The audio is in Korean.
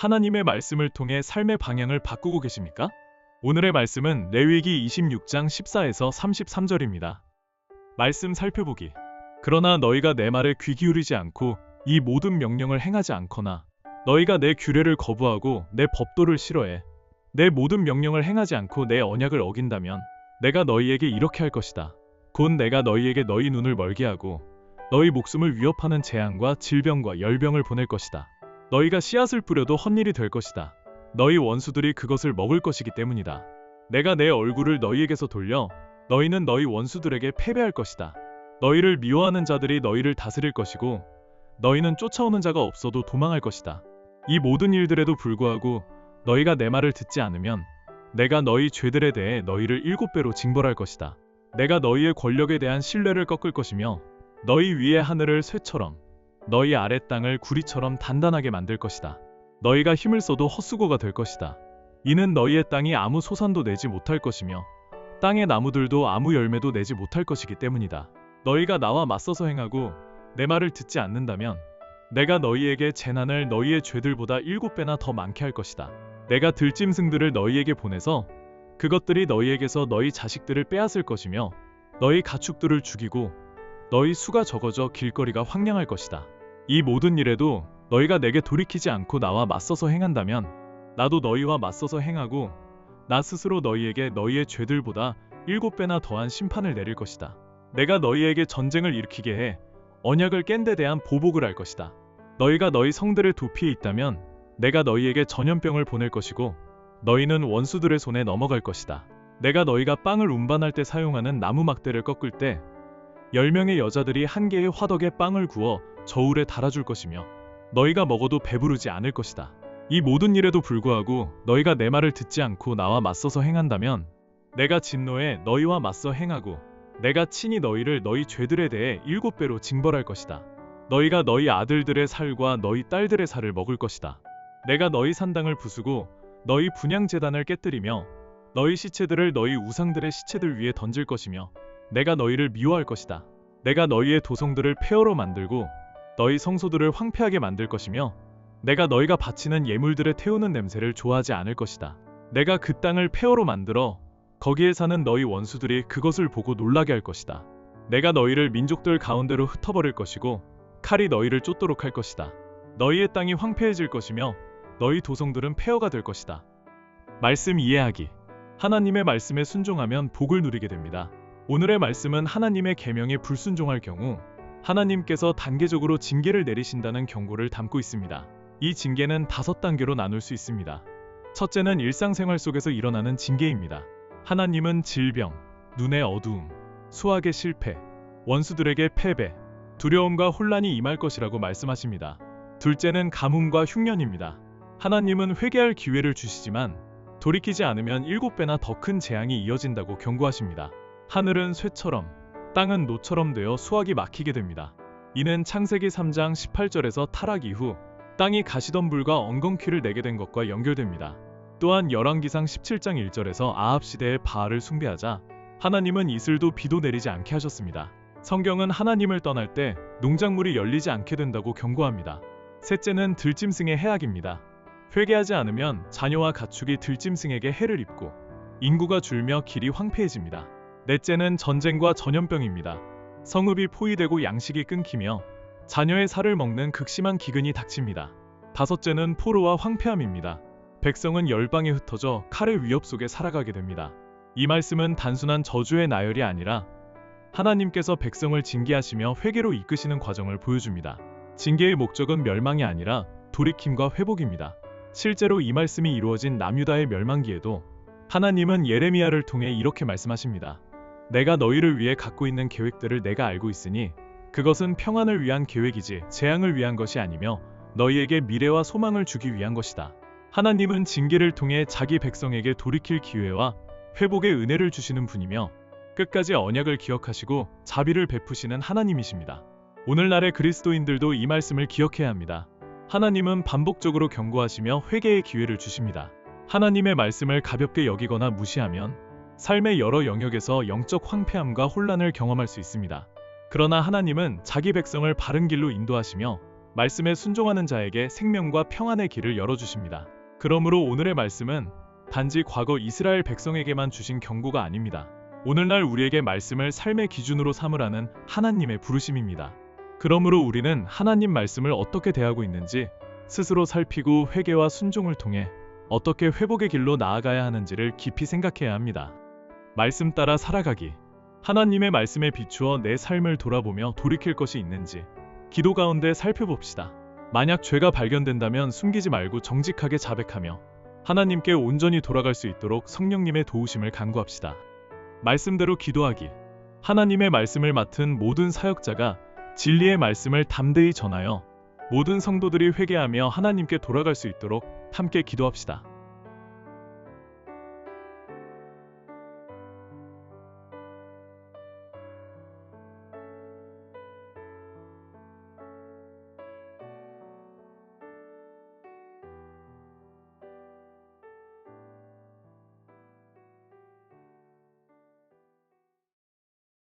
하나님의 말씀을 통해 삶의 방향을 바꾸고 계십니까? 오늘의 말씀은 레위기 26장 14에서 33절입니다. 말씀 살펴보기. 그러나 너희가 내 말에 귀 기울이지 않고 이 모든 명령을 행하지 않거나 너희가 내 규례를 거부하고 내 법도를 싫어해 내 모든 명령을 행하지 않고 내 언약을 어긴다면 내가 너희에게 이렇게 할 것이다. 곧 내가 너희에게 너희 눈을 멀게 하고 너희 목숨을 위협하는 재앙과 질병과 열병을 보낼 것이다. 너희가 씨앗을 뿌려도 헛일이 될 것이다. 너희 원수들이 그것을 먹을 것이기 때문이다. 내가 내 얼굴을 너희에게서 돌려 너희는 너희 원수들에게 패배할 것이다. 너희를 미워하는 자들이 너희를 다스릴 것이고 너희는 쫓아오는 자가 없어도 도망할 것이다. 이 모든 일들에도 불구하고 너희가 내 말을 듣지 않으면 내가 너희 죄들에 대해 너희를 7배로 징벌할 것이다. 내가 너희의 권력에 대한 신뢰를 꺾을 것이며 너희 위의 하늘을 쇠처럼 너희 아래 땅을 구리처럼 단단하게 만들 것이다. 너희가 힘을 써도 헛수고가 될 것이다. 이는 너희의 땅이 아무 소산도 내지 못할 것이며 땅의 나무들도 아무 열매도 내지 못할 것이기 때문이다. 너희가 나와 맞서서 행하고 내 말을 듣지 않는다면 내가 너희에게 재난을 너희의 죄들보다 7배나 더 많게 할 것이다. 내가 들짐승들을 너희에게 보내서 그것들이 너희에게서 너희 자식들을 빼앗을 것이며 너희 가축들을 죽이고 너희 수가 적어져 길거리가 황량할 것이다. 이 모든 일에도 너희가 내게 돌이키지 않고 나와 맞서서 행한다면 나도 너희와 맞서서 행하고 나 스스로 너희에게 너희의 죄들보다 7배나 더한 심판을 내릴 것이다. 내가 너희에게 전쟁을 일으키게 해 언약을 깬 데 대한 보복을 할 것이다. 너희가 너희 성들의 도피에 있다면 내가 너희에게 전염병을 보낼 것이고 너희는 원수들의 손에 넘어갈 것이다. 내가 너희가 빵을 운반할 때 사용하는 나무 막대를 꺾을 때 10명의 여자들이 한 개의 화덕에 빵을 구워 저울에 달아줄 것이며 너희가 먹어도 배부르지 않을 것이다. 이 모든 일에도 불구하고 너희가 내 말을 듣지 않고 나와 맞서서 행한다면 내가 진노에 너희와 맞서 행하고 내가 친히 너희를 너희 죄들에 대해 7배로 징벌할 것이다. 너희가 너희 아들들의 살과 너희 딸들의 살을 먹을 것이다. 내가 너희 산당을 부수고 너희 분향제단을 깨뜨리며 너희 시체들을 너희 우상들의 시체들 위에 던질 것이며 내가 너희를 미워할 것이다. 내가 너희의 도성들을 폐허로 만들고 너희 성소들을 황폐하게 만들 것이며 내가 너희가 바치는 예물들에 태우는 냄새를 좋아하지 않을 것이다. 내가 그 땅을 폐허로 만들어 거기에 사는 너희 원수들이 그것을 보고 놀라게 할 것이다. 내가 너희를 민족들 가운데로 흩어버릴 것이고 칼이 너희를 쫓도록 할 것이다. 너희의 땅이 황폐해질 것이며 너희 도성들은 폐허가 될 것이다. 말씀 이해하기. 하나님의 말씀에 순종하면 복을 누리게 됩니다. 오늘의 말씀은 하나님의 계명에 불순종할 경우 하나님께서 단계적으로 징계를 내리신다는 경고를 담고 있습니다. 이 징계는 5단계로 나눌 수 있습니다. 첫째는 일상생활 속에서 일어나는 징계입니다. 하나님은 질병, 눈의 어두움, 수학의 실패, 원수들에게 패배, 두려움과 혼란이 임할 것이라고 말씀하십니다. 둘째는 가뭄과 흉년입니다. 하나님은 회개할 기회를 주시지만 돌이키지 않으면 7배나 더 큰 재앙이 이어진다고 경고하십니다. 하늘은 쇠처럼, 땅은 노처럼 되어 수확이 막히게 됩니다. 이는 창세기 3장 18절에서 타락 이후 땅이 가시덤불과 엉겅퀴를 내게 된 것과 연결됩니다. 또한 열왕기상 17장 1절에서 아합 시대의 바알을 숭배하자 하나님은 이슬도 비도 내리지 않게 하셨습니다. 성경은 하나님을 떠날 때 농작물이 열리지 않게 된다고 경고합니다. 셋째는 들짐승의 해악입니다. 회개하지 않으면 자녀와 가축이 들짐승에게 해를 입고 인구가 줄며 길이 황폐해집니다. 넷째는 전쟁과 전염병입니다. 성읍이 포위되고 양식이 끊기며 자녀의 살을 먹는 극심한 기근이 닥칩니다. 다섯째는 포로와 황폐함입니다. 백성은 열방에 흩어져 칼의 위협 속에 살아가게 됩니다. 이 말씀은 단순한 저주의 나열이 아니라 하나님께서 백성을 징계하시며 회개로 이끄시는 과정을 보여줍니다. 징계의 목적은 멸망이 아니라 돌이킴과 회복입니다. 실제로 이 말씀이 이루어진 남유다의 멸망기에도 하나님은 예레미야를 통해 이렇게 말씀하십니다. 내가 너희를 위해 갖고 있는 계획들을 내가 알고 있으니 그것은 평안을 위한 계획이지 재앙을 위한 것이 아니며 너희에게 미래와 소망을 주기 위한 것이다. 하나님은 징계를 통해 자기 백성에게 돌이킬 기회와 회복의 은혜를 주시는 분이며 끝까지 언약을 기억하시고 자비를 베푸시는 하나님이십니다. 오늘날의 그리스도인들도 이 말씀을 기억해야 합니다. 하나님은 반복적으로 경고하시며 회개의 기회를 주십니다. 하나님의 말씀을 가볍게 여기거나 무시하면 삶의 여러 영역에서 영적 황폐함과 혼란을 경험할 수 있습니다. 그러나 하나님은 자기 백성을 바른 길로 인도하시며 말씀에 순종하는 자에게 생명과 평안의 길을 열어주십니다. 그러므로 오늘의 말씀은 단지 과거 이스라엘 백성에게만 주신 경고가 아닙니다. 오늘날 우리에게 말씀을 삶의 기준으로 삼으라는 하나님의 부르심입니다. 그러므로 우리는 하나님 말씀을 어떻게 대하고 있는지 스스로 살피고 회개와 순종을 통해 어떻게 회복의 길로 나아가야 하는지를 깊이 생각해야 합니다. 말씀 따라 살아가기. 하나님의 말씀에 비추어 내 삶을 돌아보며 돌이킬 것이 있는지 기도 가운데 살펴봅시다. 만약 죄가 발견된다면 숨기지 말고 정직하게 자백하며 하나님께 온전히 돌아갈 수 있도록 성령님의 도우심을 간구합시다. 말씀대로 기도하기. 하나님의 말씀을 맡은 모든 사역자가 진리의 말씀을 담대히 전하여 모든 성도들이 회개하며 하나님께 돌아갈 수 있도록 함께 기도합시다.